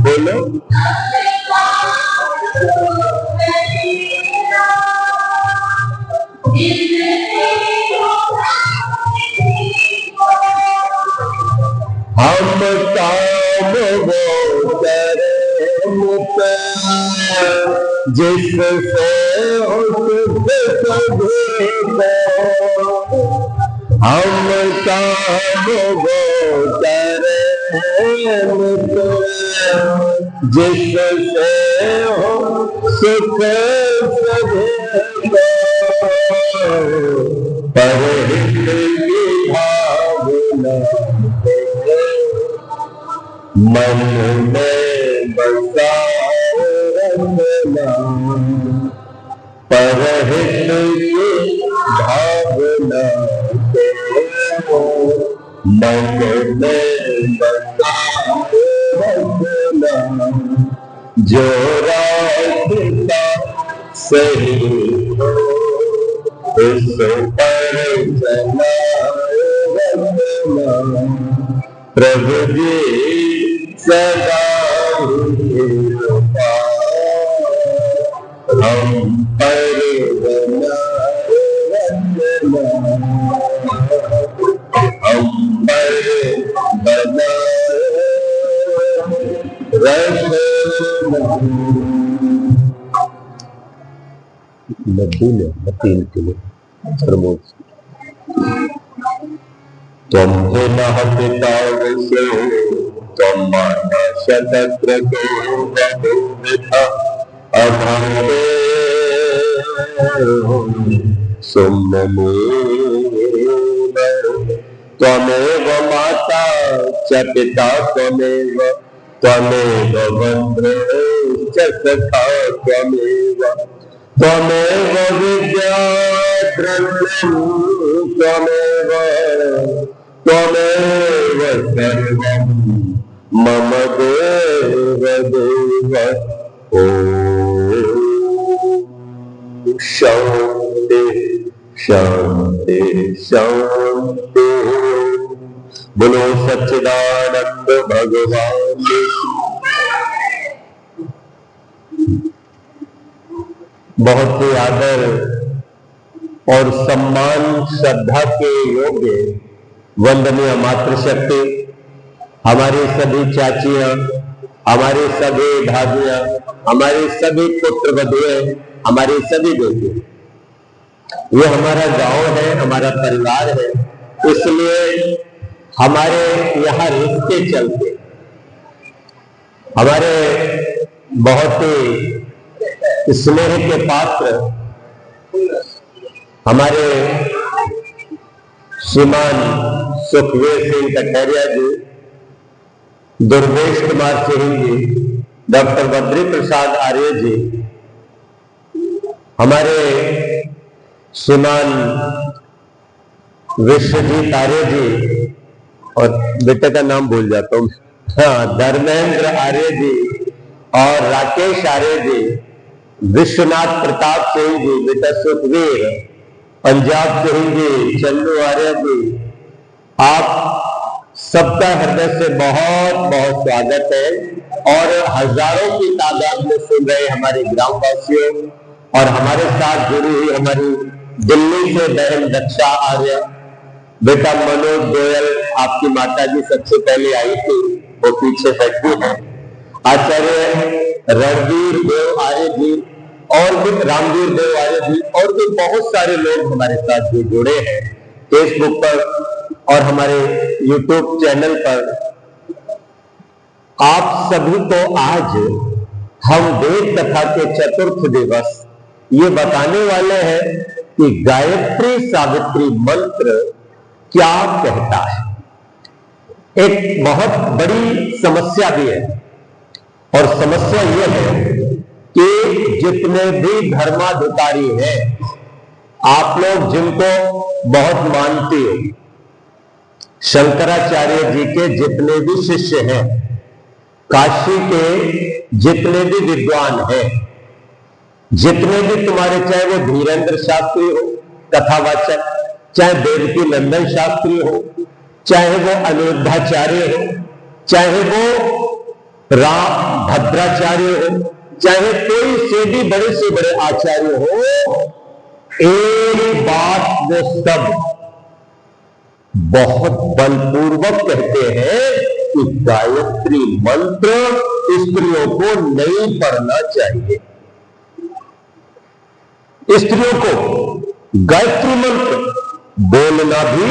बोलो हम काम वो करें जिससे हम काम वो करें जिससे हो सुख पर की भावना मन में बसाओ रखना, परहित की भावना मन में बसाओ रखना, जो रास्ता सही हो उस पर चला रखना। प्रभु जी सदा हम पर बनाए रखना, हम पर बनाए रखना। नदी में 3 किलो प्रमोद तुम ही नः पिता विष्णु तुम माता शतत्र बहुविधा अभंगे सुमने त्वमेव माता च पिता त्वमेव त्वमेव वन्द्रे च सखा त्वमेव त्वमेव विद्या द्रव्यं त्वमेव त्वमेव सर्वं मम देव देव। ओम शांति शांति शांति। बोलो सच्चिदानंद भगवान। बहुत ही आदर और सम्मान श्रद्धा के योग्य वंदनीय मातृशक्ति, हमारी सभी चाचियां, हमारी सभी भाभियां, हमारी सभी पुत्र वधुएं, हमारी सभी बेटियां, ये हमारा गांव है, हमारा परिवार है, इसलिए हमारे यहाँ रिश्ते चलते, हमारे बहुत ही स्नेह के पात्र हमारे श्रीमान सुखवीर सिंह कठेरिया जी, दुर्गेश कुमार सिंह जी, डॉक्टर बद्री प्रसाद आर्य जी, हमारे श्रीमान विश्वजीत आर्य जी, और बेटे का नाम भूल जाता हूँ, हाँ, धर्मेंद्र आर्य जी और राकेश आर्य जी, विश्वनाथ प्रताप सिंह जी, बेटा सुखवीर, पंजाब सिंह जी, चन्नू आर्य जी, आप सबका हृदय से बहुत बहुत स्वागत है। और हजारों की तादाद में सुन रहे हमारे ग्रामवासियों और हमारे साथ जुड़ी हुई हमारी दिल्ली से बहन दक्षा आर्य, बेटा मनोज गोयल, आपकी माता जी सबसे पहले आई थी, वो पीछे बैठी है, आचार्य रणवीर देव आर्य जी और भी रामवीर देव आर्य जी, और भी बहुत सारे लोग हमारे साथ जो जुड़े हैं फेसबुक पर और हमारे यूट्यूब चैनल पर। आप सभी को आज हम वेद कथा के चतुर्थ दिवस ये बताने वाले हैं कि गायत्री सावित्री मंत्र क्या कहता है। एक बहुत बड़ी समस्या भी है, और समस्या यह है कि जितने भी धर्माधिकारी हैं, आप लोग जिनको बहुत मानते हो, शंकराचार्य जी के जितने भी शिष्य हैं, काशी के जितने भी विद्वान हैं, जितने भी तुम्हारे, चाहे वो धीरेन्द्र शास्त्री हो कथावाचक, चाहे देवकी नंदन शास्त्री हो, चाहे वो अनिरुद्धाचार्य हो, चाहे वो राम भद्राचार्य हो, चाहे कोई से भी बड़े से बड़े आचार्य हो, एक बात वो सब बहुत बलपूर्वक कहते हैं कि गायत्री मंत्र स्त्रियों को नहीं पढ़ना चाहिए। स्त्रियों को गायत्री मंत्र बोलना भी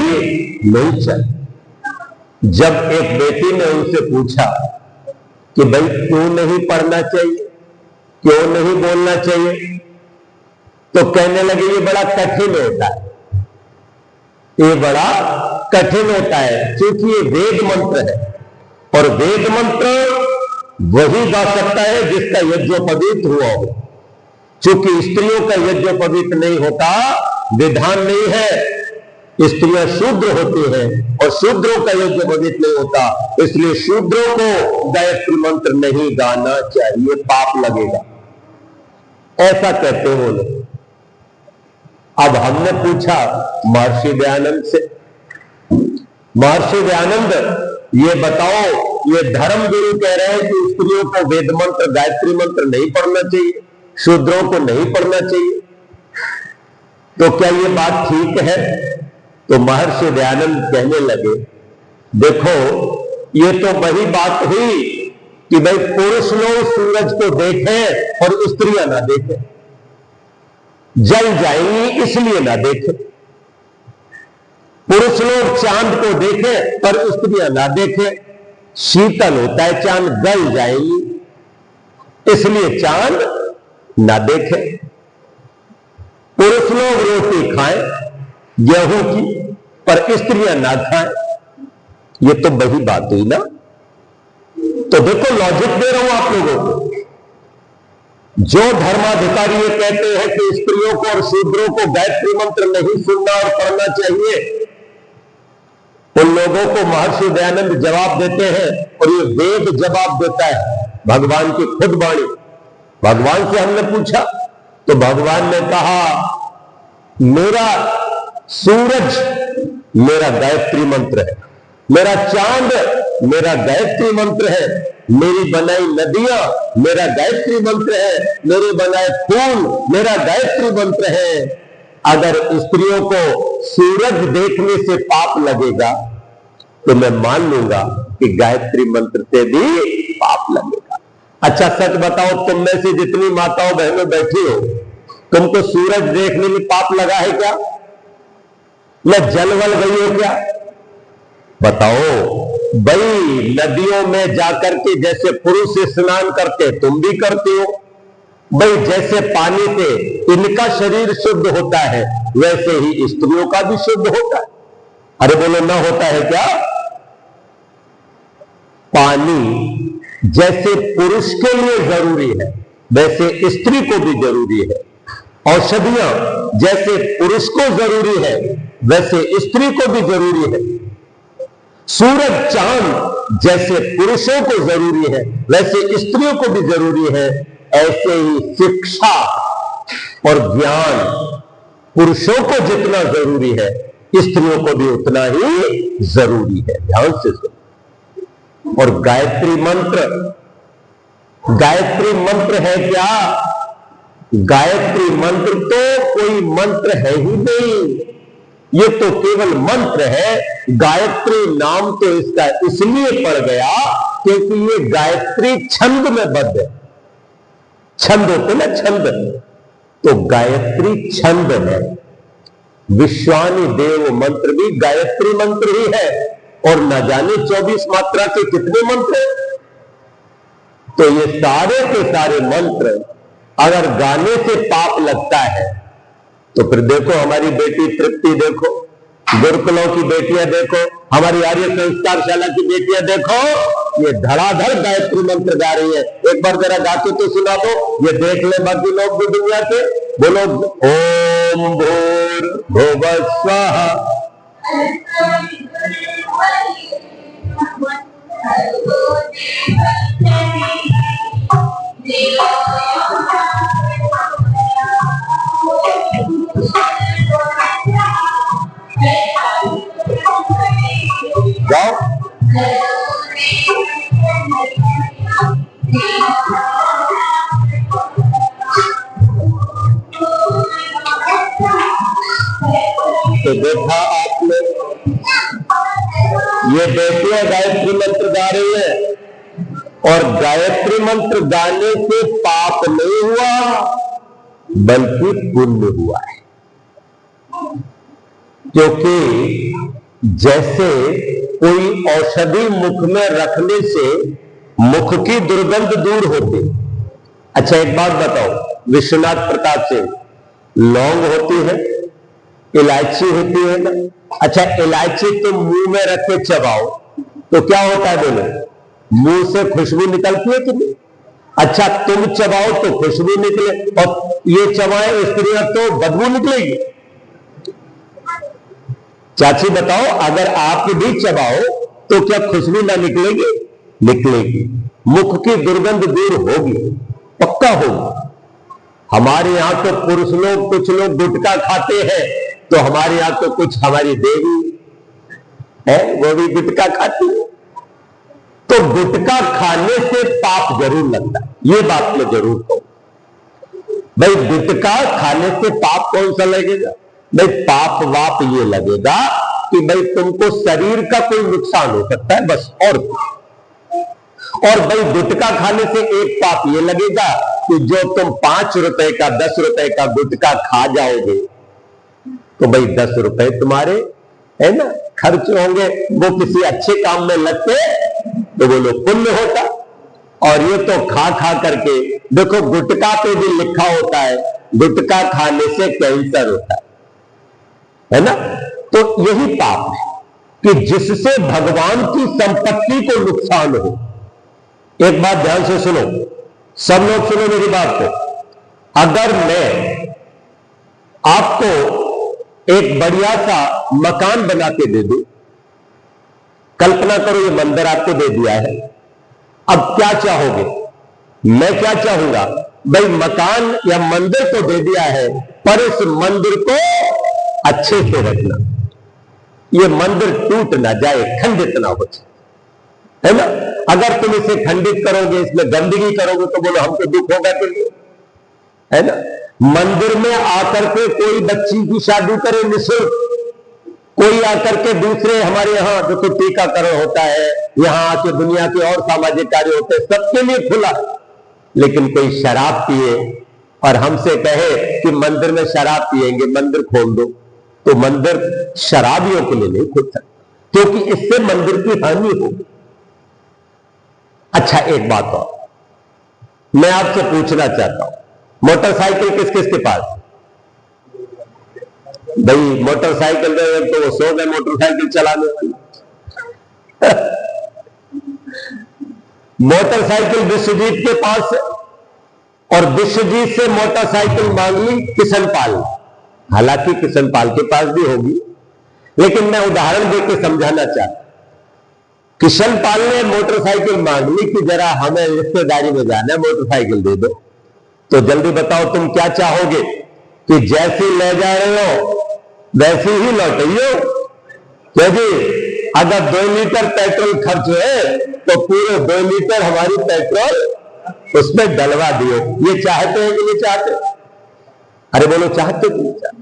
नहीं चाहिए। जब एक बेटी ने उनसे पूछा कि भाई क्यों नहीं पढ़ना चाहिए, क्यों नहीं बोलना चाहिए, तो कहने लगे ये बड़ा कठिन होता है, ये बड़ा कठिन होता है, क्योंकि ये वेद मंत्र है और वेद मंत्र वही गा सकता है जिसका यज्ञोपवीत हुआ हो। चूंकि स्त्रियों का यज्ञोपवीत नहीं होता, विधान नहीं है, स्त्रियां शूद्र होती हैं और शूद्रों का यज्ञोपवीत नहीं होता, इसलिए शूद्रों को गायत्री मंत्र नहीं गाना चाहिए, पाप लगेगा, ऐसा कहते हैं वो लोग। अब हमने पूछा महर्षि दयानंद से, महर्षि दयानंद ये बताओ, ये धर्म गुरु कह रहे हैं कि स्त्रियों को वेद मंत्र गायत्री मंत्र नहीं पढ़ना चाहिए, शूद्रों को नहीं पढ़ना चाहिए, तो क्या ये बात ठीक है? तो महर्षि दयानंद कहने लगे, देखो ये तो वही बात हुई कि भाई पुरुष लोग सूरज को देखें और स्त्रियां ना देखें, जल जाएंगी इसलिए ना देखें। पुरुष लोग चांद को देखें पर स्त्रियां ना देखें, शीतल होता है चांद, गल जाएंगी इसलिए चांद ना देखें। पुरुष लोग रोटी खाएं गेहूं की पर स्त्रियां ना खाएं, ये तो वही बात हुई ना। तो देखो लॉजिक दे रहा हूं आप लोगों को, जो धर्माधिकारी ये कहते हैं कि स्त्रियों को और शूद्रों को गायत्री मंत्र नहीं सुनना और पढ़ना चाहिए, उन लोगों को महर्षि दयानंद जवाब देते हैं और ये वेद जवाब देता है, भगवान की खुद वाणी। भगवान से हमने पूछा तो भगवान ने कहा मेरा सूरज मेरा गायत्री मंत्र है, मेरा चांद मेरा गायत्री मंत्र है, मेरी बनाई नदियां मेरा गायत्री मंत्र है, मेरे बनाए फूल मेरा गायत्री मंत्र है। अगर स्त्रियों को सूरज देखने से पाप लगेगा तो मैं मान लूंगा कि गायत्री मंत्र से भी पाप लगेगा। अच्छा सच बताओ, तुम में से जितनी माताओं बहनों बैठी हो, तुमको सूरज देखने में पाप लगा है क्या? या जलवल गई हो क्या? बताओ भाई, नदियों में जाकर के जैसे पुरुष स्नान करते तुम भी करते हो भाई, जैसे पानी से इनका शरीर शुद्ध होता है वैसे ही स्त्रियों का भी शुद्ध होता है। अरे बोलो ना होता है क्या? पानी जैसे पुरुष के लिए जरूरी है वैसे स्त्री को भी जरूरी है, औषधियां जैसे पुरुष को जरूरी है वैसे स्त्री को भी जरूरी है, सूरज चांद जैसे पुरुषों को जरूरी है वैसे स्त्रियों को भी जरूरी है। ऐसे ही शिक्षा और ज्ञान पुरुषों को जितना जरूरी है स्त्रियों को भी उतना ही जरूरी है। ध्यान से सुनो। और गायत्री मंत्र है क्या? गायत्री मंत्र तो कोई मंत्र है ही नहीं, ये तो केवल मंत्र है। गायत्री नाम तो इसका इसलिए पड़ गया क्योंकि ये गायत्री छंद में बद्ध है। छंद होते ना, छंद, तो गायत्री छंद है। विश्वानि देव मंत्र भी गायत्री मंत्र ही है, और न जाने 24 मात्रा के कितने मंत्र हैं। तो ये सारे के सारे मंत्र अगर गाने से पाप लगता है तो फिर देखो हमारी बेटी तृप्ति, देखो गुरुकुलों की बेटियां, देखो हमारी आर्य संस्कार शाला की बेटियां, देखो ये धड़ाधड़ गायत्री मंत्र गा रही है। एक बार जरा गा के तो सुना दो, ये देख ले बाकी लोग भी दुनिया के। बोलो ओम भूर्भुवः स्वः। जाओ। तो देखा आपने, ये बेटियां गायत्री मंत्र गा रही है, और गायत्री मंत्र गाने से पाप नहीं हुआ बल्कि पुण्य हुआ है। क्योंकि जैसे कोई औषधि मुख में रखने से मुख की दुर्गंध दूर होती। अच्छा एक बात बताओ, विश्वनाथ प्रताप सिंह, लौंग होती है, इलायची होती है ना। अच्छा इलायची तुम मुंह में रख के चबाओ तो क्या होता है बोलो, मुंह से खुशबू निकलती है कि नहीं? अच्छा तुम चबाओ तो खुशबू निकले, और ये चबाए स्त्रियां तो बदबू निकलेगी। चाची बताओ, अगर आप भी चबाओ तो क्या खुशबू ना निकलेगी? निकलेगी। मुख की दुर्गंध दूर होगी, पक्का होगी। हमारे यहां तो पुरुष लोग, कुछ लोग गुटखा खाते हैं, तो हमारे यहां तो कुछ हमारी देवी है वो भी गुटखा खाती है। तो गुटखा खाने से पाप जरूर लगता है, ये बात मैं जरूर कहूं। भाई गुटखा खाने से पाप कौन सा लगेगा? भाई पाप वाप ये लगेगा कि भाई तुमको शरीर का कोई नुकसान हो सकता है बस, और भाई गुटखा खाने से एक पाप ये लगेगा कि जो तुम 5 रुपए का 10 रुपए का गुटखा खा जाओगे तो भाई 10 रुपए तुम्हारे है ना खर्च होंगे, वो किसी अच्छे काम में लगते तो वो लोग पुण्य होता। और ये तो खा खा करके देखो, गुटखा पे भी लिखा होता है गुटखा खाने से कैंसर होता है ना। तो यही पाप है कि जिससे भगवान की संपत्ति को नुकसान हो। एक बात ध्यान से सुनो, सब लोग सुनो मेरी बात को। अगर मैं आपको एक बढ़िया सा मकान बना के दे दूं, कल्पना करो ये मंदिर आपको दे दिया है, अब क्या चाहोगे? मैं क्या चाहूंगा? भाई मकान या मंदिर तो दे दिया है, पर इस मंदिर को अच्छे से रखना, ये मंदिर टूट ना जाए, खंडित ना हो जाए, है ना। अगर तुम इसे खंडित करोगे, इसमें गंदगी करोगे तो बोलो हमको दुख होगा कि नहीं, है ना। मंदिर में आकर के कोई बच्ची की शादी करे निःशुल्क, कोई आकर के दूसरे हमारे यहाँ जो कोई टीकाकरण होता है, यहाँ आके दुनिया के और सामाजिक कार्य होते हैं, सबके लिए खुला। लेकिन कोई शराब पिए और हमसे कहे कि मंदिर में शराब पिएंगे, मंदिर खोल दो, तो मंदिर शराबियों के लिए नहीं खुल सकता, क्योंकि इससे मंदिर की हानि होगी। अच्छा एक बात और मैं आपसे पूछना चाहता हूं, मोटरसाइकिल किस किस के पास? भाई मोटरसाइकिल तो वो सो गए मोटरसाइकिल चलाने वाले। मोटरसाइकिल विश्वजीत के पास है, और विश्वजीत से मोटरसाइकिल मांग ली किशनपाल। हालांकि किशनपाल के पास भी होगी, लेकिन मैं उदाहरण देकर समझाना चाहता। किशनपाल ने मोटरसाइकिल मांग ली कि जरा हमें रिश्तेदारी में जाना है, मोटरसाइकिल दे दो। तो जल्दी बताओ तुम क्या चाहोगे कि जैसी ले जा रहे हो वैसी ही लौटाइयो? क्या जी, अगर 2 लीटर पेट्रोल खर्च है तो पूरे 2 लीटर हमारी पेट्रोल उसमें डलवा दियो। ये चाहते हैं कि नहीं चाहते? अरे बोलो चाहते कि नहीं चाहते?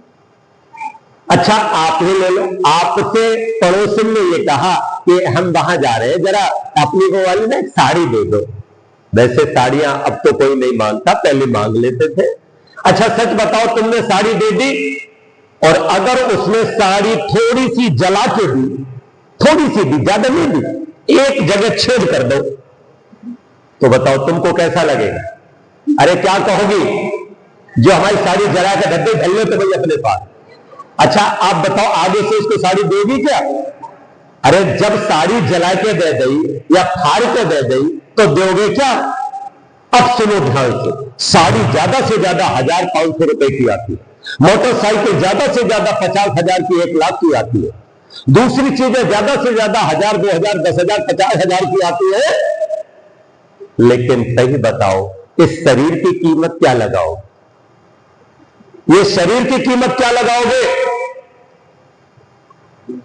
अच्छा आप ही ले लो, आपसे पड़ोसन ने ये कहा कि हम वहां जा रहे हैं, जरा अपनी को वाली ना एक साड़ी दे दो। वैसे साड़ियां अब तो कोई नहीं मांगता, पहले मांग लेते थे। अच्छा सच बताओ, तुमने साड़ी दे दी और अगर उसने साड़ी थोड़ी सी जला के दी, थोड़ी सी दी, ज्यादा नहीं दी, एक जगह छेद कर दो, तो बताओ तुमको कैसा लगेगा? अरे क्या कहोगी, जो हमारी साड़ी जला के धब्बे धल्ले तो भाई अपने पास। अच्छा आप बताओ आगे से इसको साड़ी देगी क्या? अरे जब साड़ी जला के दे दी या फाड़ के दे दी तो दोगे क्या? अब सुनो ध्यान से, साड़ी ज्यादा से ज्यादा 1000-500 रुपए की आती है, मोटरसाइकिल ज्यादा से ज्यादा 50,000 की, 1 लाख की आती है, दूसरी चीजें ज्यादा से ज्यादा 1000, 2000, 10,000, 50,000 की आती है। लेकिन सही बताओ, इस शरीर की कीमत क्या लगाओ? ये शरीर की कीमत क्या लगाओगे?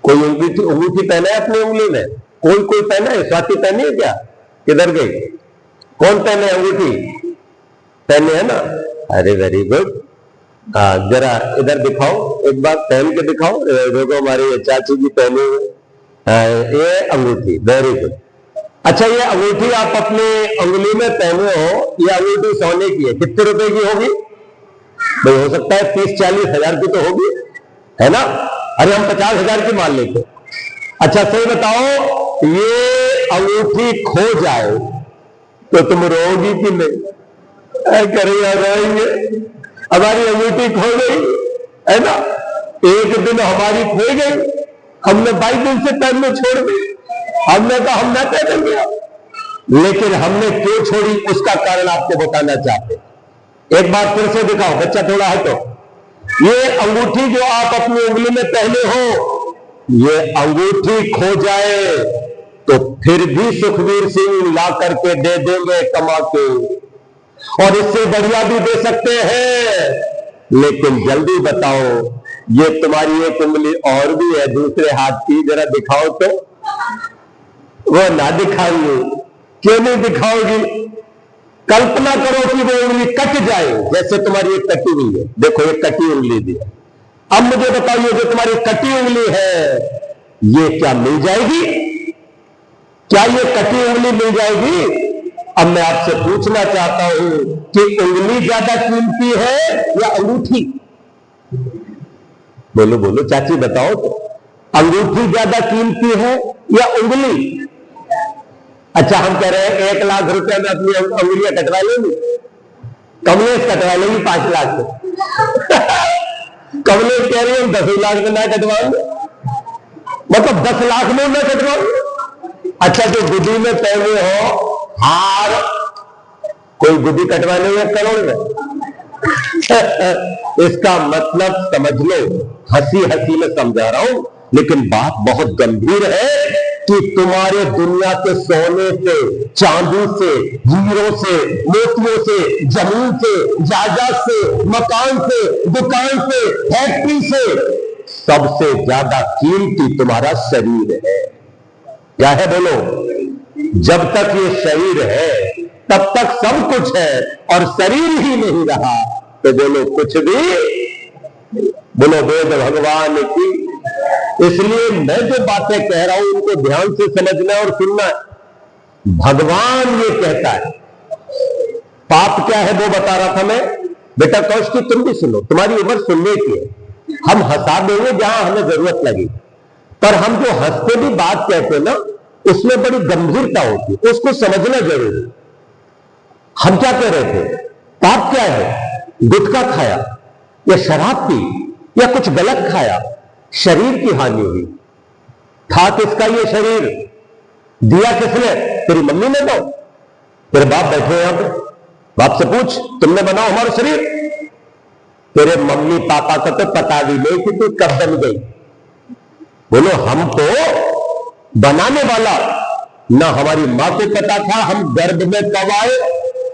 कोई अंगूठी पहना है अपनी उंगली में? कोई पहना है? स्वाति पहनी है क्या? किधर गई? कौन पहने अंगूठी? पहने है ना? अरे वेरी गुड। जरा इधर दिखाओ, एक बार पहन के दिखाओ। देखो हमारी चाची जी पहने हुए, ये अंगूठी, वेरी गुड। अच्छा, ये अंगूठी आप अपने उंगली में पहने हो, ये अंगूठी सोने की है, कितने रुपए की होगी भाई? हो सकता है 30-40 हजार की तो होगी, है ना? अरे हम 50 हजार की मान लेते। अच्छा सही बताओ, ये अंगूठी खो जाए तो तुम रोगी कि नहीं? करेगा, रोएंगे। हमारी अंगूठी खो गई, है ना? एक दिन हमारी खो गई, हमने 22 दिन से पहनने छोड़ दी। हमने कहा हम ना पहनेंगे, लेकिन हमने क्यों छोड़ी उसका कारण आपको बताना चाहते। एक बार फिर से दिखाओ, बच्चा थोड़ा हटो। ये अंगूठी जो आप अपनी उंगली में पहने हो, ये अंगूठी खो जाए तो फिर भी सुखवीर सिंह ला करके दे देंगे कमा के, और इससे बढ़िया भी दे सकते हैं। लेकिन जल्दी बताओ, ये तुम्हारी एक उंगली और भी है दूसरे हाथ की, जरा दिखाओ तो। वो ना दिखाओगे, क्यों नहीं दिखाओगी? कल्पना करो कि वो उंगली कट जाए, जैसे तुम्हारी एक कटी हुई है, देखो एक कटी उंगली दी है। अब मुझे बताइए, जो तुम्हारी कटी उंगली है, ये क्या मिल जाएगी? क्या ये कटी उंगली मिल जाएगी? अब मैं आपसे पूछना चाहता हूं कि उंगली ज्यादा कीमती है या अंगूठी? बोलो बोलो चाची, बताओ तो। अंगूठी ज्यादा कीमती है या उंगली? अच्छा, हम कह रहे हैं 1 लाख रुपए में अपनी उंगलियां कटवा लेंगे। कमलेश कटवा लेंगे 5 लाख से। कमलेश कह रही है 10 लाख में ना कटवाएंगे, मतलब 10 लाख में ना कटवाएंगे। अच्छा, जो गुदी में पहने हो हार, कोई गुदी कटवा लेंगे करोड़ में? इसका मतलब समझ लो, हंसी हंसी में समझा रहा हूं, लेकिन बात बहुत गंभीर है कि तुम्हारे दुनिया के सोने से, चांदी से, हीरो से, मोतियों से, जमीन से, जायदाद से, मकान से, दुकान से, फैक्ट्री से, सबसे ज्यादा कीमती तुम्हारा शरीर है। क्या है बोलो? जब तक ये शरीर है तब तक सब कुछ है, और शरीर ही नहीं रहा तो बोलो कुछ भी। बोलो वेद भगवान की। इसलिए मैं जो बातें कह रहा हूं उनको ध्यान से समझना और सुनना है। भगवान ये कहता है, पाप क्या है वो बता रहा था मैं। बेटा कौशिकी, तुम भी सुनो, तुम्हारी उम्र सुनने की है। हम हंसा देंगे जहां हमें जरूरत लगी, पर हम जो हंसते भी बात कहते हैं ना, उसमें बड़ी गंभीरता होती है, उसको समझना जरूरी। हम क्या कह रहे थे? पाप क्या है? गुटखा खाया या शराब पी या कुछ गलत खाया, शरीर की हानि हुई। था किसका ये शरीर? दिया किसने? तेरी मम्मी ने दो, तेरे बाप बैठे यहां पे, बाप से पूछ, तुमने बनाओ हमारा शरीर? तेरे मम्मी पापा का तो पता भी नहीं कि तू कब बन गई। बोलो, हमको बनाने वाला ना हमारी मां को पता था हम गर्भ में कब आए,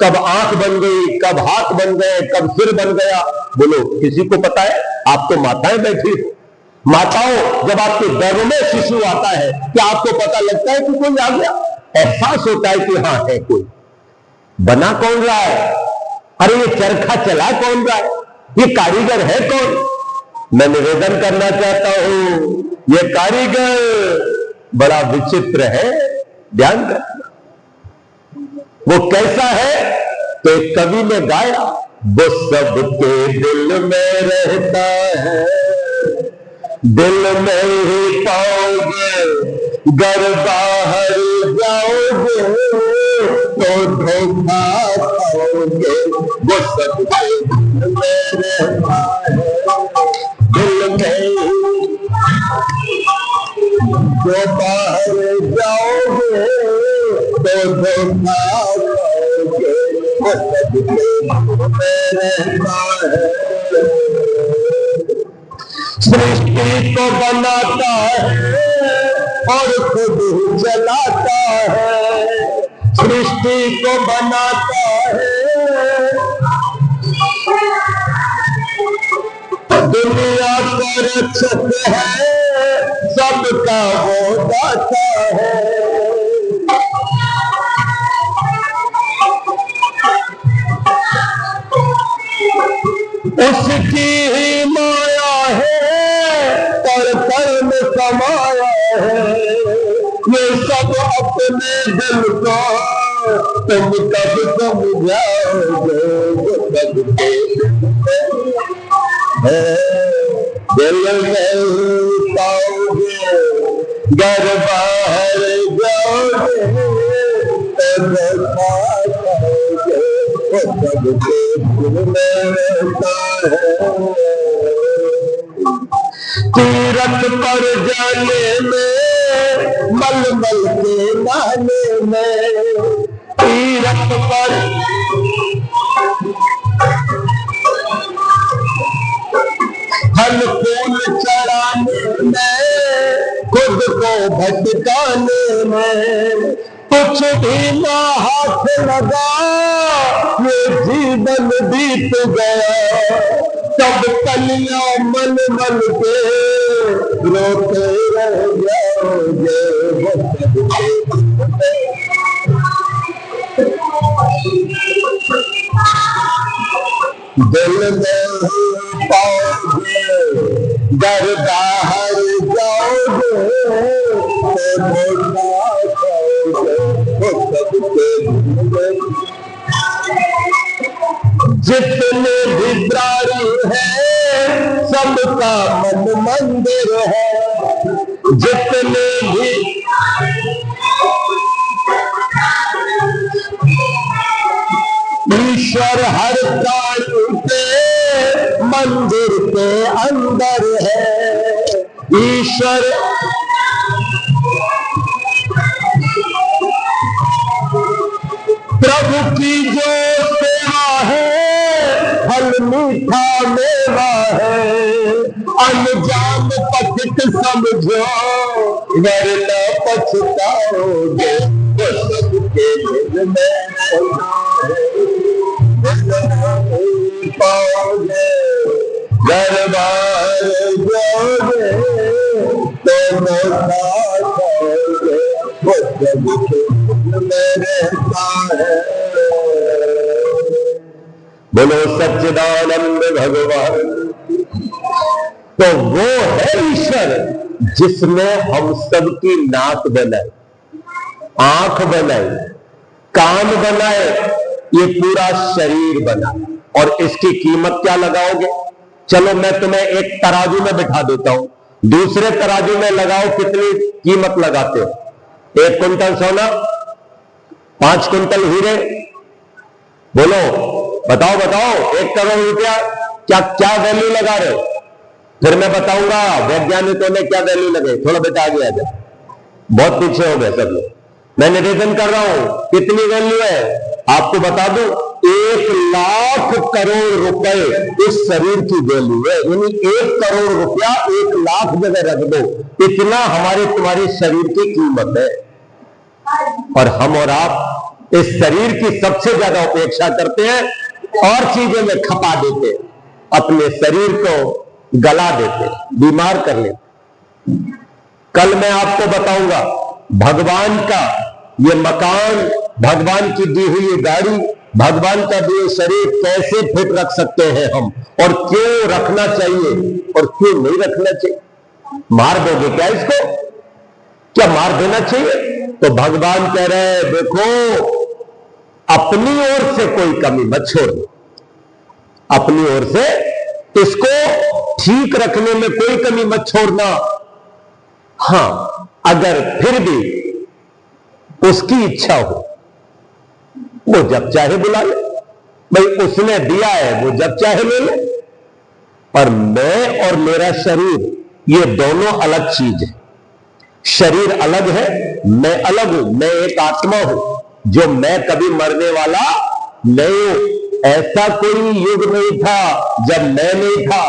कब आंख बन गई, कब हाथ बन गए, कब सिर बन गया। बोलो, किसी को पता है? आप तो माताएं बैठी हो। माताओं, जब आपके गर्भ में शिशु आता है, क्या आपको पता लगता है कि कोई आ गया? एहसास होता है कि हाँ है कोई। बना कौन रहा है? अरे ये चरखा चला कौन रहा है? ये कारीगर है कौन? मैं निवेदन करना चाहता हूं, ये कारीगर बड़ा विचित्र है, ध्यान रखना। वो कैसा है? तो एक कवि ने गाया, वो सबके दिल में रहता है, दिल में ही पाओगे, गर बाहर जाओगे तो धोखा पाओगे। वो सबके दिल में रहता है, दिल में जो बाहर जाओगे तो धोखा पाओगे। वो सबके दिल में रहता है। सृष्टि को बनाता है और खुद ही जलाता है, सृष्टि को बनाता है, दुनिया को रक्षक है, सबका वो दाता है। उस उसकी ही माया है पर पर में समाया है, ये सब अपने दिल को तुम कब समझाओगे, सबके दिल में पाओगे, घर बाहर जाओगे तो पाओगे, सबके दिल में रहता है। तीरथ पर जाने में मलमल के नाले में, तीरथ पर फल फूल चढ़ाने में, खुद को भटकाने में, कुछ भी ना हाथ लगा, ये जीवन बीत गया, सब कलियां मल मल के रोते रह जाओगे, दिल में पाओगे, घर बाहर जाओगे तो सबके जितने भी प्राणी है सबका मन मंदिर है, जितने भी ईश्वर हर प्राणी के मंदिर के अंदर है, ईश्वर प्रभु की जो सेवा है फल मीठा मेवा है, अनजान पथिक समझो वरना पछताओगे, वो सबके दिल में पाओगे, घर बार जाओगे तो पाओगे, वो सबके दिल में रहता है। बोलो सच्चिदानंद भगवान। तो वो है ईश्वर जिसने हम सबकी नाक बनाई, आंख बनाई, कान बनाए, ये पूरा शरीर बना, और इसकी कीमत क्या लगाओगे? चलो मैं तुम्हें एक तराजू में बिठा देता हूं, दूसरे तराजू में लगाओ, कितनी कीमत लगाते हो? 1 कुंटल सोना, 5 कुंटल हीरे, बोलो बताओ बताओ, 1 करोड़ रुपया, क्या क्या वैल्यू लगा रहे हो? फिर मैं बताऊंगा वैज्ञानिकों ने क्या वैल्यू लगे। थोड़ा बेटा आगे आ जाए, बहुत पीछे हो गए सब लोग। मैं निवेदन कर रहा हूं, कितनी वैल्यू है आपको बता दूं, 1 लाख करोड़ रुपए इस शरीर की वैल्यू है। यानी 1 करोड़ रुपया 1 लाख जगह रख दो, इतना हमारे तुम्हारे शरीर की कीमत है। और हम और आप इस शरीर की सबसे ज्यादा उपेक्षा करते हैं और चीजों में खपा देते हैं, अपने शरीर को गला देते, बीमार कर लेते। कल मैं आपको बताऊंगा भगवान का ये मकान, भगवान की दी हुई ये गाड़ी, भगवान का दिए शरीर कैसे फिट रख सकते हैं हम, और क्यों रखना चाहिए और क्यों नहीं रखना चाहिए। मार दोगे क्या इसको? क्या मार देना चाहिए? तो भगवान कह रहे हैं देखो, अपनी ओर से कोई कमी मत छोड़ो, अपनी ओर से इसको ठीक रखने में कोई कमी मत छोड़ना। हां, अगर फिर भी उसकी इच्छा हो, वो जब चाहे बुला ले, भाई उसने दिया है वो जब चाहे ले ले। पर मैं और मेरा शरीर ये दोनों अलग चीज है। शरीर अलग है, मैं अलग हूं, मैं एक आत्मा हूं, जो मैं कभी मरने वाला नहीं हूं। ऐसा कोई युग नहीं था जब मैं नहीं था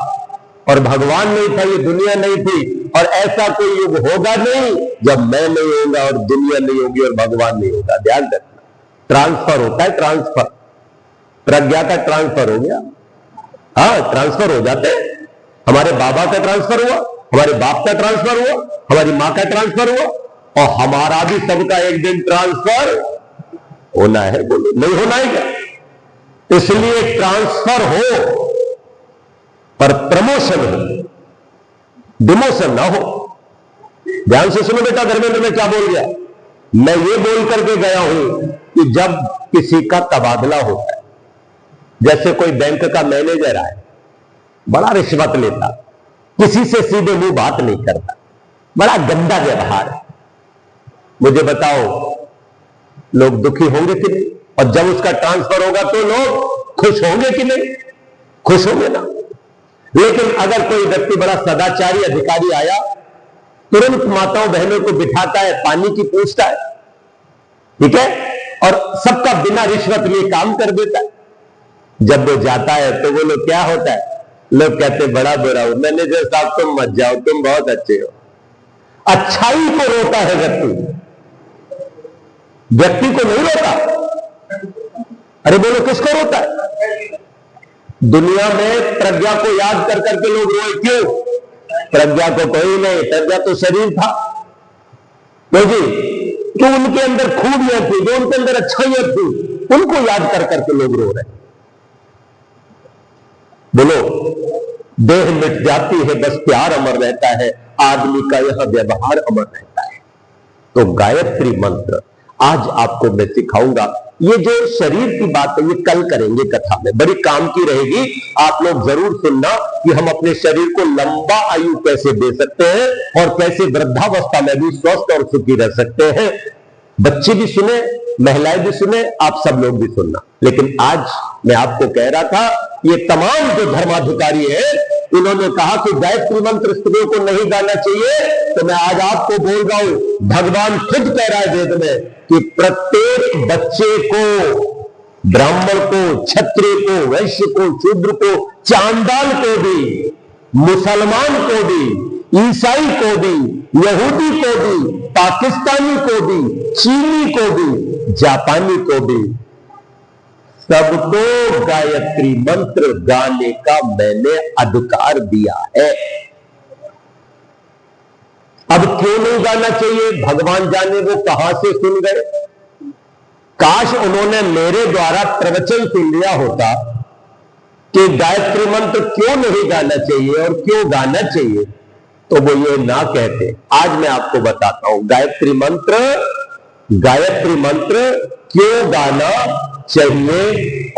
और भगवान नहीं था, ये दुनिया नहीं थी, और ऐसा कोई युग होगा नहीं जब मैं नहीं होगा और दुनिया नहीं होगी और भगवान नहीं होगा। ध्यान रखना, ट्रांसफर होता है, ट्रांसफर, प्रज्ञा का ट्रांसफर हो गया। हाँ, ट्रांसफर हो जाते हैं। हमारे बाबा का ट्रांसफर हुआ, हमारे बाप का ट्रांसफर हुआ, हमारी मां का ट्रांसफर हुआ, और हमारा भी सबका एक दिन ट्रांसफर होना है। बोलो नहीं होना है क्या? इसलिए ट्रांसफर हो, पर प्रमोशन हो, डिमोशन ना हो। ध्यान से सुनो बेटा, धर्मेंद्र में क्या बोल गया? मैं ये बोल करके गया हूं कि जब किसी का तबादला होता है, जैसे कोई बैंक का मैनेजर आए, बड़ा रिश्वत लेता, किसी से सीधे मुंह बात नहीं करता, बड़ा गंदा व्यवहार है, मुझे बताओ लोग दुखी होंगे कि नहीं? और जब उसका ट्रांसफर होगा तो लोग खुश होंगे कि नहीं? खुश होंगे ना। लेकिन अगर कोई व्यक्ति बड़ा सदाचारी अधिकारी आया, तुरंत माताओं बहनों को बिठाता है, पानी की पूछता है, ठीक है, और सबका बिना रिश्वत लिए काम कर देता है। जब वो जाता है तो वो लोग क्या होता है? लोग कहते बड़ा बुरा हो, मैनेजर साहब तुम मत जाओ, तुम बहुत अच्छे हो। अच्छाई को रोता है व्यक्ति को नहीं रोता। अरे बोलो किसको रोता है? दुनिया में प्रज्ञा को याद कर करके लोग रोए, क्यों? प्रज्ञा को कोई नहीं, प्रज्ञा तो शरीर था, तो जी जो उनके अंदर खूबियां थी, जो उनके अंदर अच्छाइयां थी, उनको याद कर करके लोग रो रहे। बोलो देह मिट जाती है, बस प्यार अमर रहता है, आदमी का यह व्यवहार अमर रहता है। तो गायत्री मंत्र आज आपको मैं सिखाऊंगा। ये जो शरीर की बात है ये कल करेंगे कथा में, बड़ी काम की रहेगी। आप लोग जरूर सुनना कि हम अपने शरीर को लंबा आयु कैसे दे सकते हैं और कैसे वृद्धावस्था में भी स्वस्थ और सुखी रह सकते हैं। बच्चे भी सुने, महिलाएं भी सुने, आप सब लोग भी सुनना। लेकिन आज मैं आपको कह रहा था, ये तमाम जो धर्माधिकारी है इन्होंने कहा कि गायत्री मंत्र स्त्रियों को नहीं गाना चाहिए, तो मैं आज आपको बोल रहा हूं, भगवान खुद कह रहा है वेद में कि प्रत्येक बच्चे को, ब्राह्मण को, क्षत्रिय को, वैश्य को, शूद्र को, चांडाल को भी, मुसलमान को भी, ईसाई को भी, यहूदी को भी, पाकिस्तानी को भी, चीनी को भी, जापानी को भी, सबको गायत्री मंत्र गाने का मैंने अधिकार दिया है। अब क्यों नहीं गाना चाहिए? भगवान जाने वो कहां से सुन गए। काश उन्होंने मेरे द्वारा प्रवचन सुन लिया होता कि गायत्री मंत्र क्यों नहीं गाना चाहिए और क्यों गाना चाहिए, तो वो ये ना कहते। आज मैं आपको बताता हूं गायत्री मंत्र क्यों गाना चाहिए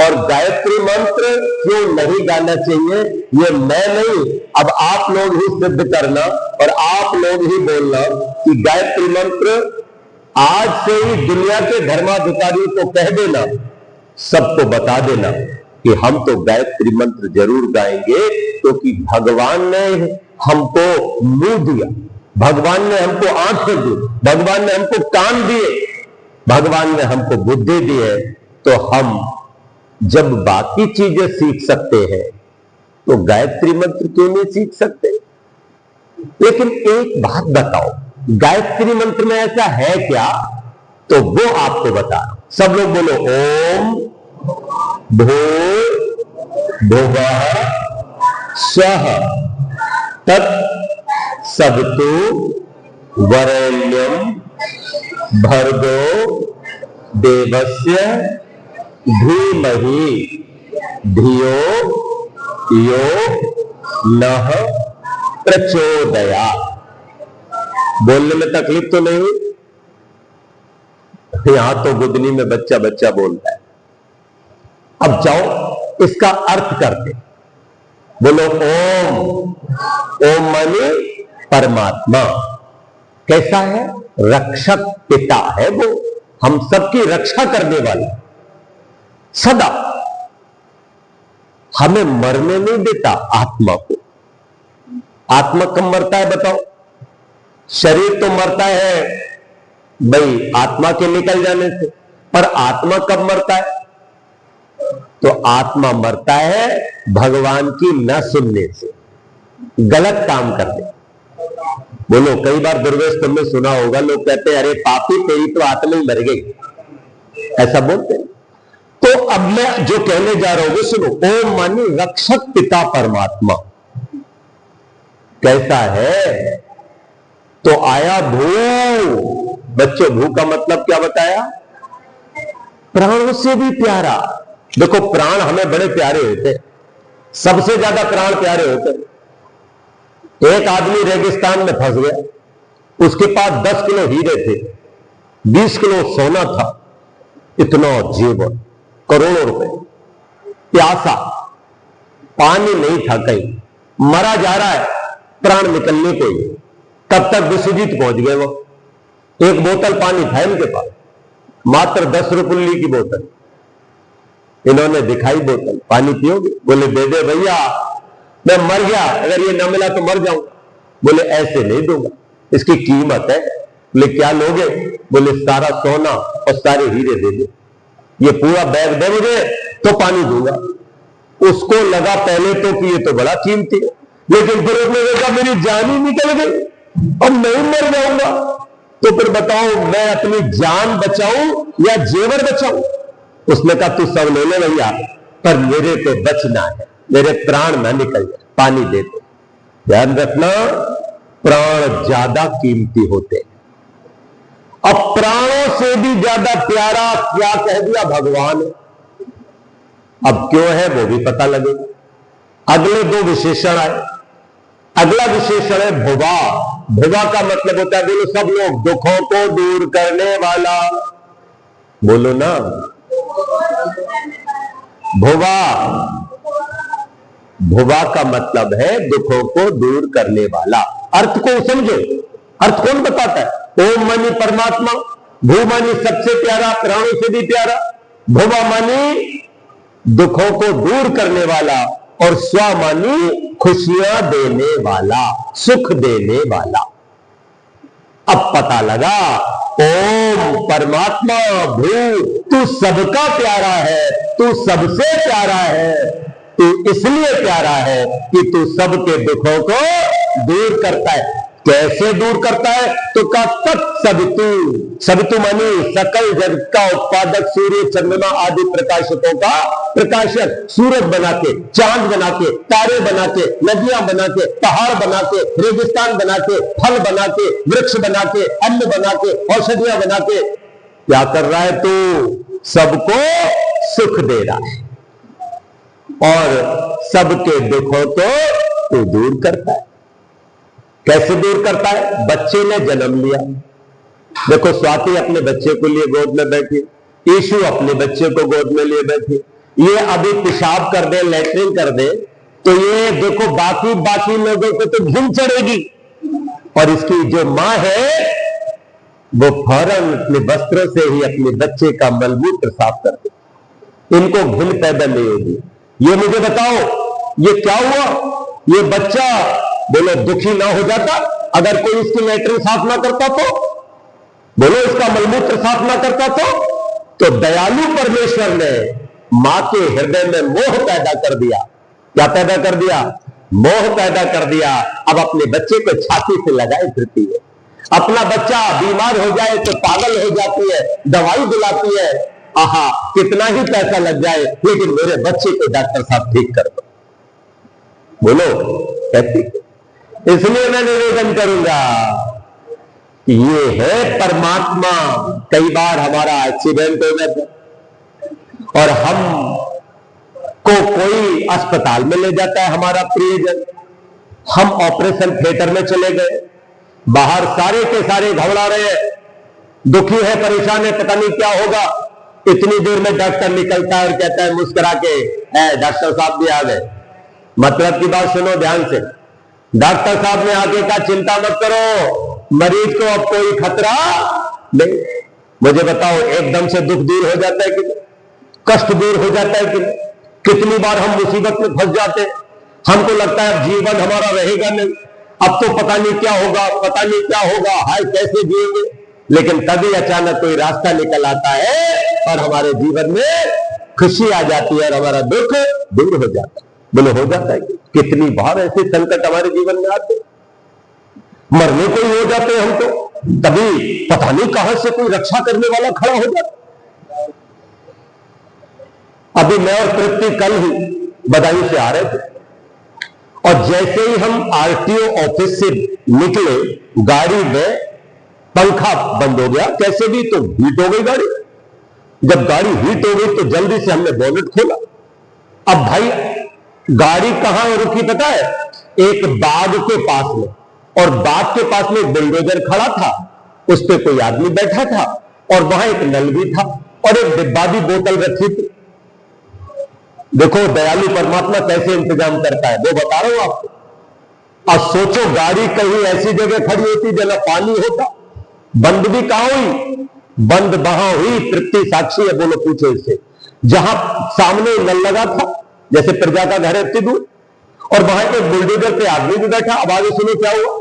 और गायत्री मंत्र क्यों नहीं गाना चाहिए, ये मैं नहीं, अब आप लोग ही सिद्ध करना और आप लोग ही बोलना कि गायत्री मंत्र आज से ही दुनिया के धर्माधिकारियों को कह देना, सबको बता देना कि हम तो गायत्री मंत्र जरूर गाएंगे, क्योंकि भगवान ने हमको मुंह दिया, भगवान ने हमको आंखें दी, भगवान ने हमको कान दिए, भगवान ने हमको बुद्धि दी है। तो हम जब बाकी चीजें सीख सकते हैं तो गायत्री मंत्र क्यों नहीं सीख सकते? लेकिन एक बात बताओ, गायत्री मंत्र में ऐसा है क्या? तो वो आपको बता। सब लोग बोलो ओम भूर्भुवः स्वः तत् सवितु वरेण्यम भर्गो देवस्य धीमहि धियो यो नः प्रचोदयात्। बोलने में तकलीफ तो नहीं हुई? यहां तो गुदनी में बच्चा बच्चा बोलता है। अब जाओ इसका अर्थ करते, बोलो ओम। ओम माने परमात्मा कैसा है? रक्षक पिता है, वो हम सबकी रक्षा करने वाला, सदा हमें मरने नहीं देता। आत्मा को, आत्मा कब मरता है बताओ? शरीर तो मरता है भाई आत्मा के निकल जाने से, पर आत्मा कब मरता है? तो आत्मा मरता है भगवान की न सुनने से, गलत काम करने। बोलो कई बार दुर्वेश तुमने सुना होगा, लोग कहते हैं अरे पापी तेरी तो आत्मा ही मर गई, ऐसा बोलते हैं। तो अब मैं जो कहने जा रहा हूं वो सुनो। ओम मानी रक्षक पिता परमात्मा कैसा है? तो आया भू। बच्चों भू का मतलब क्या बताया? प्राणों से भी प्यारा। देखो प्राण हमें बड़े प्यारे होते हैं, सबसे ज्यादा प्राण प्यारे होते हैं। एक आदमी रेगिस्तान में फंस गया, उसके पास 10 किलो हीरे थे, 20 किलो सोना था, इतना जेवर, करोड़ों रुपए, प्यासा, पानी नहीं था, कहीं मरा जा रहा है, प्राण निकलने को ही, तब तक विश्वजीत पहुंच गए। वो एक बोतल पानी था इनके पास, मात्र 10 रुपये की बोतल। इन्होंने दिखाई बोतल, पानी पियोगे? बोले दे दे भैया, मैं मर गया, अगर ये न मिला तो मर जाऊंगा। बोले ऐसे नहीं दूंगा, इसकी कीमत है। बोले क्या लोगे? बोले सारा सोना और सारे हीरे दे दे, ये पूरा बैग दे मुझे तो पानी दूंगा। उसको लगा पहले तो कि ये तो बड़ा कीमती है, लेकिन फिर उसने देखा मेरी जान ही निकल गई, अब मैं मर जाऊंगा, तो फिर बताओ मैं अपनी जान बचाऊं या जेवर बचाऊं? उसने कहा तू सब ले ले भैया, पर मेरे को बचना है, मेरे प्राण ना निकल जाए, पानी दे दे। ध्यान रखना, प्राण ज्यादा कीमती होते हैं। अब प्राणों से भी ज्यादा प्यारा क्या कह दिया भगवान। अब क्यों है वो भी पता लगेगा। अगले 2 विशेषण आए। अगला विशेषण है भुवा। भुवा का मतलब होता है, बोलो सब लोग, दुखों को दूर करने वाला। बोलो ना, भुवा। भुवा का मतलब है दुखों को दूर करने वाला। अर्थ को समझो, अर्थ कौन बताता है? ओम मानी परमात्मा, भू मानी सबसे प्यारा, प्राणों से भी प्यारा, भुवा मानी दुखों को दूर करने वाला, और स्व मानी खुशियां देने वाला, सुख देने वाला। अब पता लगा, ओम परमात्मा भू, तू सबका प्यारा है, तू सबसे प्यारा है, तू इसलिए प्यारा है कि तू सबके दुखों को दूर करता है। कैसे दूर करता है? तो का तत्सवितु, सवितु मानी सकल जगत का उत्पादक, सूर्य चंद्रमा आदि प्रकाशकों का प्रकाशक, सूरज बना के, चांद बना के, तारे बना के, नदियां बना के, पहाड़ बना के, रेगिस्तान बना के, फल बना के, वृक्ष बना के, अन्न बना के, औषधियां बना के, क्या कर रहा है? तू सबको सुख दे रहा है और सबके दुखों को तू दूर करता है। कैसे दूर करता है? बच्चे ने जन्म लिया, देखो स्वाति अपने बच्चे को लिए गोद में बैठी, यीशु अपने बच्चे को गोद में लिए बैठी। ये अभी पेशाब कर दे, लैट्रिन कर दे, तो ये देखो बाकी लोगों को तो घिन चढ़ेगी, और इसकी जो मां है वो फौरन अपने वस्त्रों से ही अपने बच्चे का मलमूत्र साफ कर दे, इनको घिन पैदा नहीं होगी। ये मुझे बताओ, ये क्या हुआ? ये बच्चा बोलो दुखी ना हो जाता अगर कोई इसकी लैट्रिन साफ ना करता तो? बोलो इसका मलमूत्र साफ ना करता तो दयालु परमेश्वर ने मां के हृदय में मोह पैदा कर दिया। क्या पैदा कर दिया? मोह पैदा कर दिया। अब अपने बच्चे को छाती से लगाए फिरती है। अपना बच्चा बीमार हो जाए तो पागल हो जाती है, दवाई दिलाती है, आहा कितना ही पैसा लग जाए, लेकिन मेरे बच्चे को डॉक्टर साहब ठीक कर दो। बोलो कहती। इसलिए मैं निवेदन करूंगा कि ये है परमात्मा। कई बार हमारा एक्सीडेंट हो जाता और हम को कोई अस्पताल में ले जाता है हमारा प्रियजन, हम ऑपरेशन थिएटर में चले गए, बाहर सारे के सारे घबरा रहे हैं, दुखी है, परेशान है, पता नहीं क्या होगा। इतनी देर में डॉक्टर निकलता है और कहता है मुस्कुरा के, डॉक्टर साहब भी आ गए। मतलब की बात सुनो ध्यान से। डॉक्टर साहब ने आगे कहा चिंता मत करो, मरीज को अब कोई खतरा नहीं। मुझे बताओ एकदम से दुख दूर हो जाता है कि नहीं? कष्ट दूर हो जाता है कि नहीं? कितनी बार हम मुसीबत में फंस जाते हैं, हमको लगता है जीवन हमारा रहेगा नहीं, अब तो पता नहीं क्या होगा, पता नहीं क्या होगा, हाय कैसे जिएंगे। लेकिन तभी अचानक कोई रास्ता निकल आता है और हमारे जीवन में खुशी आ जाती है और हमारा दुख दूर हो जाता है। बोले हो जाता है। कितनी बार ऐसे संकट हमारे जीवन में आते, मरने को ही हो जाते हैं हम तो, तभी पता नहीं कहां से कोई रक्षा करने वाला खड़ा हो जाता। अभी मैं और तृप्ति कल ही बदायूं से आ रहे थे और जैसे ही हम आरटीओ ऑफिस से निकले, गाड़ी में पंखा बंद हो गया, कैसे भी तो हीट हो गई गाड़ी। जब गाड़ी हीट हो गई तो जल्दी से हमने बोनेट खोला। अब भाई गाड़ी कहां रुकी पता है? एक बाग के पास में, और बाग के पास में एक बुलडोजर खड़ा था, उस पे कोई आदमी बैठा था, और वहां एक नल भी था, और एक डिब्बा भी बोतल रखी थी। देखो दयालु परमात्मा कैसे इंतजाम करता है, वो बता रहा हूं आपको। अब सोचो गाड़ी कहीं ऐसी जगह खड़ी होती जहां पानी होता, बंद भी कहां हुई? बंद वहां हुई, तृप्ति साक्षी है, बोलो पूछो इससे, जहां सामने नल लगा था, जैसे प्रजा का घर है इतनी दूर, और वहां एक बुलडोजर पे आदमी भी बैठा। अब आगे सुनो क्या हुआ।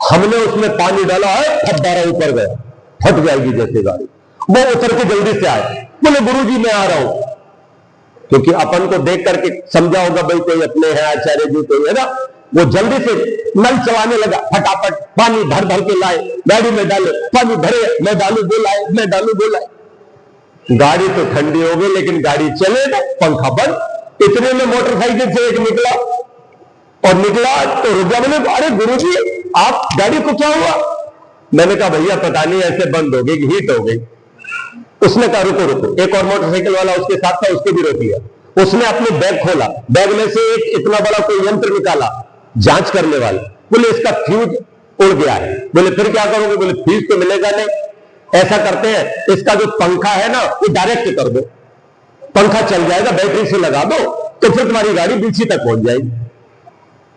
हमने उसमें पानी डाला है, फब्बारा ऊपर गया, फट जाएगी जैसे गाड़ी। वो उतर के जल्दी से आए, बोले गुरुजी मैं आ रहा हूं, क्योंकि अपन को देख करके समझा होगा भाई कोई अपने हैं आचार्य जी कोई है ना। वो जल्दी से नल चलाने लगा, फटाफट पानी भर भर के लाए, गाड़ी में डाले, पानी भरे, मैं डालू बोलाए, मैं डालू बोलाए। गाड़ी तो ठंडी हो गई, लेकिन गाड़ी चले ना, पंखा बंद। इतने में मोटरसाइकिल से एक निकला, और निकला तो रुक गया। बोले अरे गुरुजी आप गाड़ी को क्या हुआ? मैंने कहा भैया पता नहीं ऐसे बंद हो गई, हीट हो गई। उसने कहा रुको रुको, एक और मोटरसाइकिल वाला उसके साथ था, उसके भी रोक लिया। उसने अपने बैग खोला, बैग में से एक इतना बड़ा कोई यंत्र निकाला, जांच करने वाला। बोले इसका फ्यूज उड़ गया है। बोले फिर क्या करोगे? बोले फ्यूज तो मिलेगा नहीं, ऐसा करते हैं इसका जो पंखा है ना वो डायरेक्ट कर दो, पंखा चल जाएगा, बैटरी से लगा दो, तो फिर तुम्हारी गाड़ी बीची तक पहुंच जाएगी।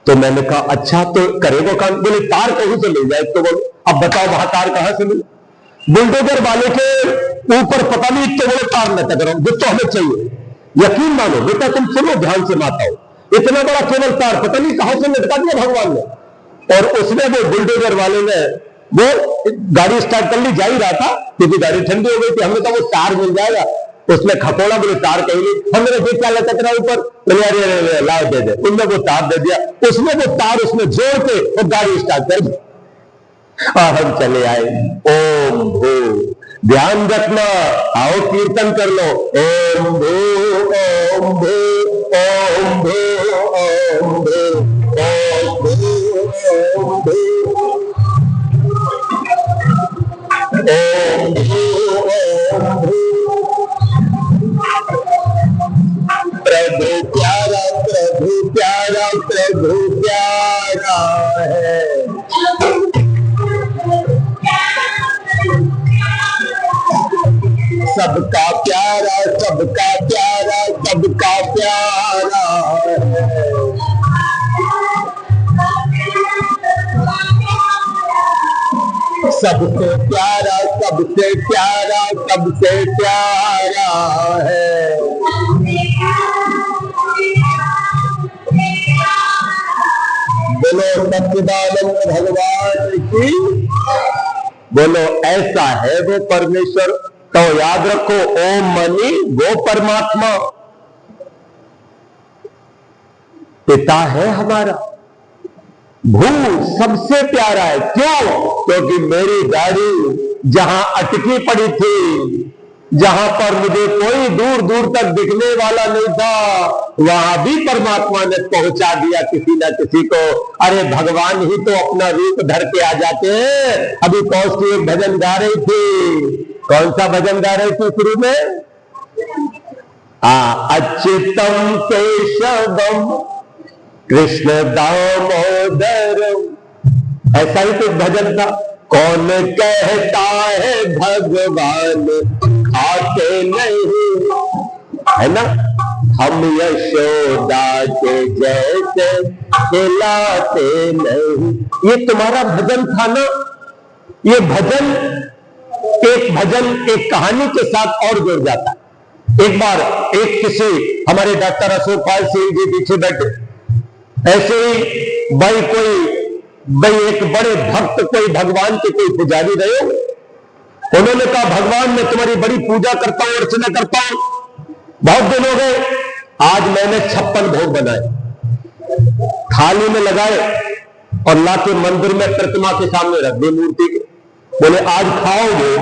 तो मैंने कहा अच्छा तो करेगा काम? बोले तार कहीं से मिल जाए। तो बोलो अब बताओ वहां तार कहां से मिले? बुलडोजर वाले के ऊपर पता नहीं इतने बड़े तार लटक रहा हूं, जो तो हमें चाहिए। यकीन मानो बेटा, तुम सुनो ध्यान से माता हो, इतना बड़ा केवल तार पता नहीं कहां से लटका दिया भगवान ने। और उसने वो बुलडोजर वाले ने वो गाड़ी स्टार्ट कर ली, जा ही रहा था, क्योंकि गाड़ी ठंडी हो गई थी। हमने कहा वो तार मिल जाएगा, उसने खपोड़ा, बोले तार कहीं नहीं। हमने देख क्या लटक रहा ऊपर, बोले अरे लाओ दे दे। उनने वो तार दे दिया, उसने वो तार उसमें जोड़ के वो गाड़ी स्टार्ट कर दी, और हम चले आए। ओम भू, ध्यान रखना, आओ कीर्तन कर लो, ओम भू ओम भू ओम भू ओम भू ओम भू ओम भू ओम भू ओम भू। प्रभु प्यारा, प्रभु प्यारा, प्रभु प्यारा है। सबका प्यारा, सबका प्यारा, सबका प्यारा है। सबसे प्यारा, सबसे प्यारा, सबसे प्यारा है। बोलो सच्चिदानंद भगवान की, बोलो ऐसा है वो परमेश्वर। तो याद रखो ओम मनी वो परमात्मा पिता है हमारा। भू सबसे प्यारा है, क्यों? क्योंकि मेरी गाड़ी जहां अटकी पड़ी थी, जहां पर मुझे कोई दूर दूर तक दिखने वाला नहीं था, वहां भी परमात्मा ने पहुंचा दिया किसी ना किसी को। अरे भगवान ही तो अपना रूप धर के आ जाते हैं। अभी कौश की एक भजन गा रही थी, कौन सा भजन गा रही थी शुरू में? अच्युतम केशवम कृष्ण दामोदरम, ऐसा ही तो भजन था। कौन कहता है भगवान खाते नहीं, है ना? हम यशोदा के जैसे खिलाते नहीं। ये तुम्हारा भजन था ना। ये भजन एक कहानी के साथ और जुड़ जाता है। एक बार एक किसी हमारे डॉक्टर अशोक पाल सिंह जी पीछे बैठे, ऐसे ही भाई एक बड़े भक्त, कोई भगवान के कोई पुजारी रहे हो। उन्होंने कहा भगवान मैं तुम्हारी बड़ी पूजा करता हूं, अर्चना करता हूं, बहुत दिन हो गए, आज मैंने 56 भोग बनाए, थाली में लगाए और लाके मंदिर में प्रतिमा के सामने रख दी, मूर्ति के। बोले आज खाओगे,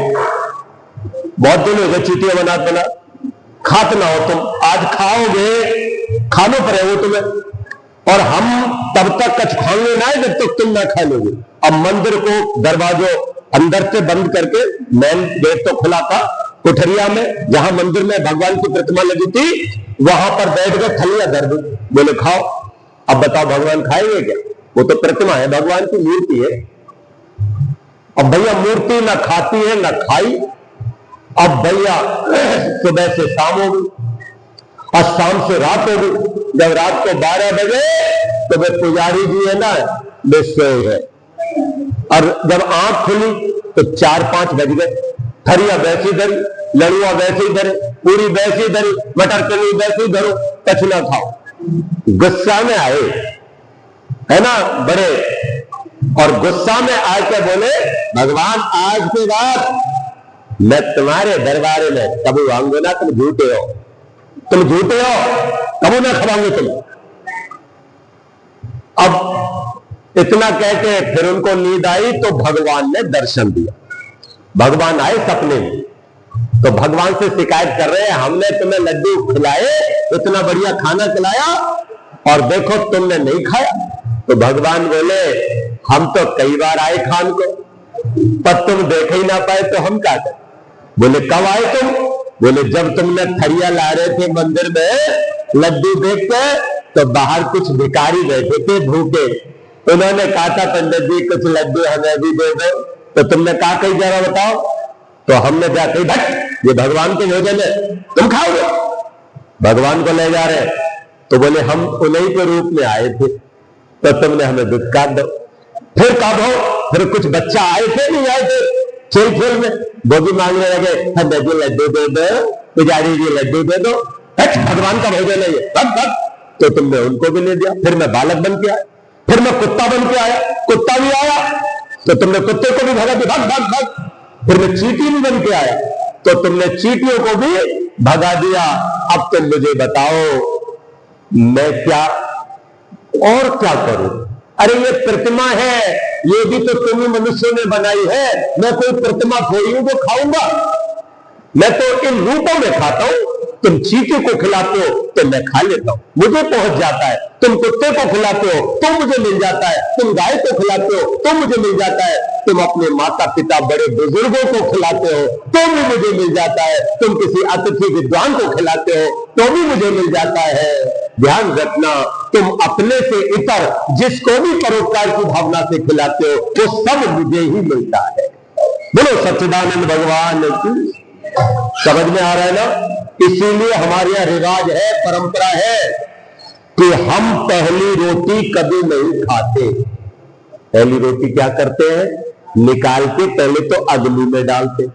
बहुत दिन हो गए चीटियां बना खाते ना हो तुम, आज खाओगे, खाने पर है वो तुम्हें, और हम तब तक कछ खाएंगे ना जब तक तुम ना खा लोगे। अब मंदिर को दरवाजों अंदर से बंद करके, मेन गेट तो खुला था, कुठरिया में, जहां मंदिर में भगवान की प्रतिमा लगी थी, वहां पर बैठ कर थलिया धर दी, बोले खाओ। अब बताओ भगवान खाएंगे क्या? वो तो प्रतिमा है, भगवान की मूर्ति है। अब भैया मूर्ति ना खाती है ना खाई। अब भैया सुबह से शाम हो गई और शाम से रात हो गई। जब रात को 12 बजे तो वे पुजारी जी है ना, वे सोए है, और जब आंख खुली तो 4-5 बज गए। थरिया वैसी धरी, लड़ुआ वैसी धरे, पूरी वैसी धरी, मटर पनीर वैसी धरो, कछ ना खाओ। गुस्सा में आए, है ना बड़े, और गुस्सा में आके बोले भगवान आज के बाद मैं तुम्हारे दरबार में कभी आऊंगा ना, तुम झूठे हो, तुम झूठे हो, कभी ना खवाऊंगे तुम। अब इतना कहते फिर उनको नींद आई तो भगवान ने दर्शन दिया। भगवान आए सपने में, तो भगवान से शिकायत कर रहे हैं हमने तुम्हें लड्डू खिलाए, इतना बढ़िया खाना खिलाया, और देखो तुमने नहीं खाया। तो भगवान बोले हम तो कई बार आए खान को, पर तुम देख ही ना पाए तो हम क्या करें? बोले कब आए तुम? बोले जब तुमने थरिया ला रहे थे मंदिर में लड्डू देख के, तो बाहर कुछ भिखारी बैठे थे भूखे, उन्होंने कहा था पंडित जी कुछ लड्डू हमें भी दे दो। तो तुमने कहा कहीं जरा बताओ, तो हमने जाके भट ये भगवान के भोजन है, तुम खाओगे। भगवान को ले जा रहे, तो बोले हम उन्हीं के रूप में आए थे, तो तुमने हमें दूध काट दो। फिर कब हो? फिर कुछ बच्चा आए थे नहीं आए थे, खेल खेल में वो भी मांगने लगे हमें भी लड्डू दे दो, पुजारी जी लड्डू दे दो, भगवान का भोजन है ये, तो तुमने उनको भी ले दिया। फिर मैं बालक बन के आया, फिर मैं कुत्ता बन के आया, कुत्ता भी आया तो तुमने कुत्ते को भी भगा दिया, भाग भाग भाग। फिर मैं चींटी भी बन के आया, तो तुमने चींटियों को भी भगा दिया। अब तुम मुझे बताओ मैं क्या और क्या करूं? अरे ये प्रतिमा है, ये भी तो तुम ही मनुष्यों ने बनाई है, मैं कोई प्रतिमा थोड़ी हूं जो खाऊंगा, मैं तो इन रूपों में खाता हूं। तुम चींटी को खिलाते हो तो मैं खा लेता हूं, मुझे पहुंच जाता है। तुम कुत्ते को खिलाते हो तो मुझे मिल जाता है, तुम गाय को खिलाते हो तो मुझे मिल जाता है, तुम अपने माता पिता बड़े बुजुर्गों को खिलाते हो तो भी मुझे मिल जाता है, तुम किसी अतिथि विद्वान को खिलाते हो तो भी मुझे मिल जाता है। ध्यान रखना, तुम अपने से इतर जिसको भी परोपकार की भावना से खिलाते हो वो सब मुझे ही मिलता है। बोलो सच्चिदानंद भगवान की। समझ में आ रहा है ना? इसीलिए हमारे यहाँ रिवाज है, परंपरा है कि हम पहली रोटी कभी नहीं खाते। पहली रोटी क्या करते हैं? निकाल के पहले तो अग्नि में डालते,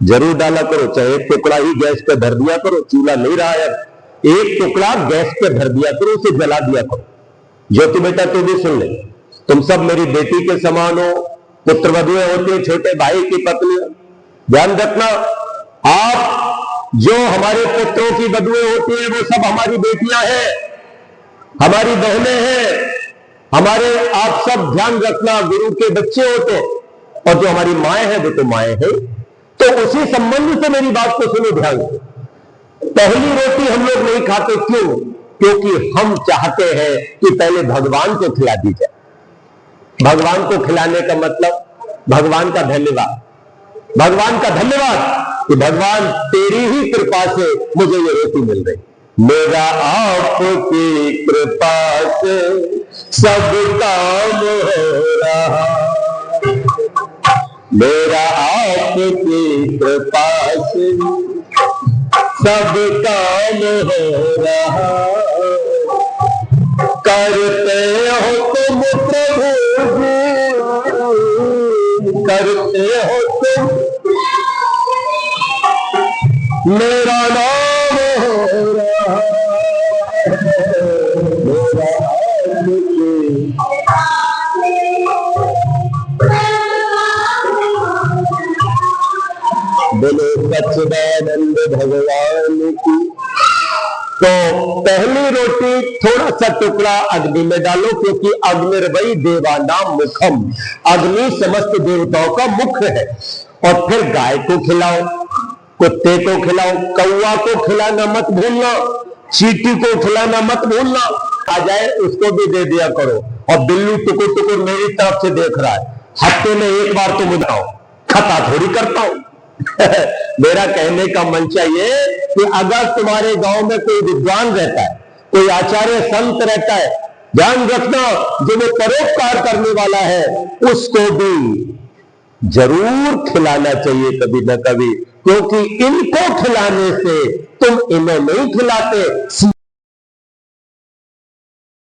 जरूर डाला करो, चाहे एक टुकड़ा ही गैस पे धर दिया करो, चूल्हा नहीं रहा है, एक टुकड़ा गैस पे धर दिया करो, उसे जला दिया करो। ज्योति बेटा तू भी सुन ले, तुम सब मेरी बेटी के समान हो, पुत्र वधुएं होती है, छोटे भाई की पत्नी। ध्यान रखना, आप जो हमारे पुत्रों की वधुएं होती है वो सब हमारी बेटियां हैं, हमारी बहनें हैं, हमारे आप सब ध्यान रखना गुरु के बच्चे होते हैं, और जो हमारी माएँ हैं वो तो माएँ हैं। तो उसी संबंध से मेरी बात को सुनो ध्यान से। पहली रोटी हम लोग नहीं खाते, क्यों? क्योंकि हम चाहते हैं कि पहले भगवान को खिला दी जाए। भगवान को खिलाने का मतलब भगवान का धन्यवाद, भगवान का धन्यवाद कि भगवान तेरी ही कृपा से मुझे ये रोटी मिल रही, मेरा आपकी कृपा से सब काम हो रहा, मेरा आपकी कृपा से सब काम हो रहा, करते हो तुम प्रभु जी, करते हो तुम, मेरा नाम हो रहा, मेरा बोलो सच्चिदानंद भगवान की। तो पहली रोटी थोड़ा सा टुकड़ा अग्नि में डालो, क्योंकि अग्निर्वै देवानाम मुखम, अग्नि समस्त देवताओं का मुख है। और फिर गाय को खिलाओ, कुत्ते को खिलाओ, कौवा को खिलाना मत भूलना, चींटी को खिलाना मत भूलना, आ जाए उसको भी दे दिया करो। और बिल्ली टुकुर टुकुर मेरी तरफ से देख रहा है, हफ्ते में एक बार तो बुलाओ, खता थोड़ी करता हूं। मेरा कहने का मंशा ये कि अगर तुम्हारे गांव में कोई विद्वान रहता है, कोई आचार्य संत रहता है, ध्यान रखना जो वो परोपकार करने वाला है उसको भी जरूर खिलाना चाहिए कभी ना कभी, क्योंकि इनको खिलाने से तुम इन्हें नहीं खिलाते।